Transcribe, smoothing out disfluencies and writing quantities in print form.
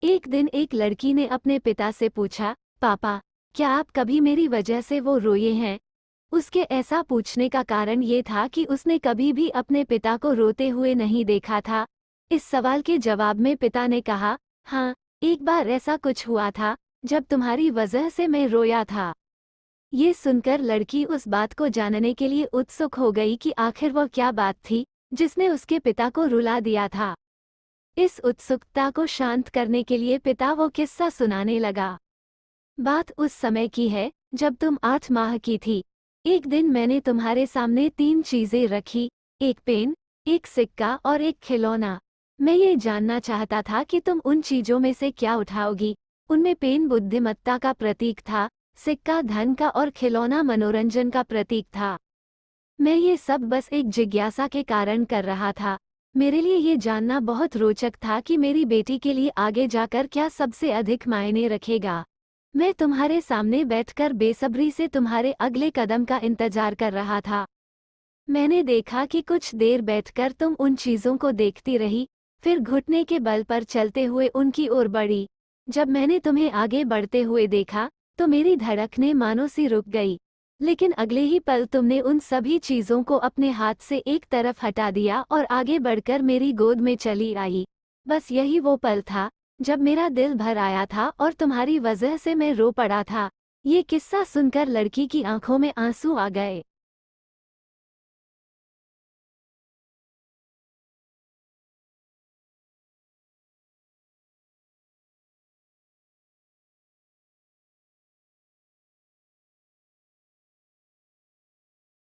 एक दिन एक लड़की ने अपने पिता से पूछा, पापा, क्या आप कभी मेरी वजह से वो रोए हैं? उसके ऐसा पूछने का कारण ये था कि उसने कभी भी अपने पिता को रोते हुए नहीं देखा था। इस सवाल के जवाब में पिता ने कहा, हाँ, एक बार ऐसा कुछ हुआ था, जब तुम्हारी वजह से मैं रोया था। ये सुनकर लड़की उस बात को जानने के लिए उत्सुक हो गई कि आखिर वह क्या बात थी, जिसने उसके पिता को रुला दिया था। इस उत्सुकता को शांत करने के लिए पिता वो किस्सा सुनाने लगा। बात उस समय की है, जब तुम 8 माह की थी। एक दिन मैंने तुम्हारे सामने 3 चीजें रखी, एक पेन, एक सिक्का और एक खिलौना। मैं ये जानना चाहता था कि तुम उन चीजों में से क्या उठाओगी। उनमें पेन बुद्धिमत्ता का प्रतीक था, सिक्का धन का और खिलौना मनोरंजन का प्रतीक था। मैं ये सब बस एक जिज्ञासा के कारण कर रहा था। मेरे लिए ये जानना बहुत रोचक था कि मेरी बेटी के लिए आगे जाकर क्या सबसे अधिक मायने रखेगा। मैं तुम्हारे सामने बैठकर बेसब्री से तुम्हारे अगले कदम का इंतजार कर रहा था। मैंने देखा कि कुछ देर बैठकर तुम उन चीजों को देखती रही, फिर घुटने के बल पर चलते हुए उनकी ओर बढ़ी। जब मैंने तुम्हें आगे बढ़ते हुए देखा, तो मेरी धड़कनें मानो सी रुक गई। लेकिन अगले ही पल तुमने उन सभी चीजों को अपने हाथ से एक तरफ हटा दिया और आगे बढ़कर मेरी गोद में चली आई। बस यही वो पल था, जब मेरा दिल भर आया था और तुम्हारी वजह से मैं रो पड़ा था। ये किस्सा सुनकर लड़की की आंखों में आंसू आ गए।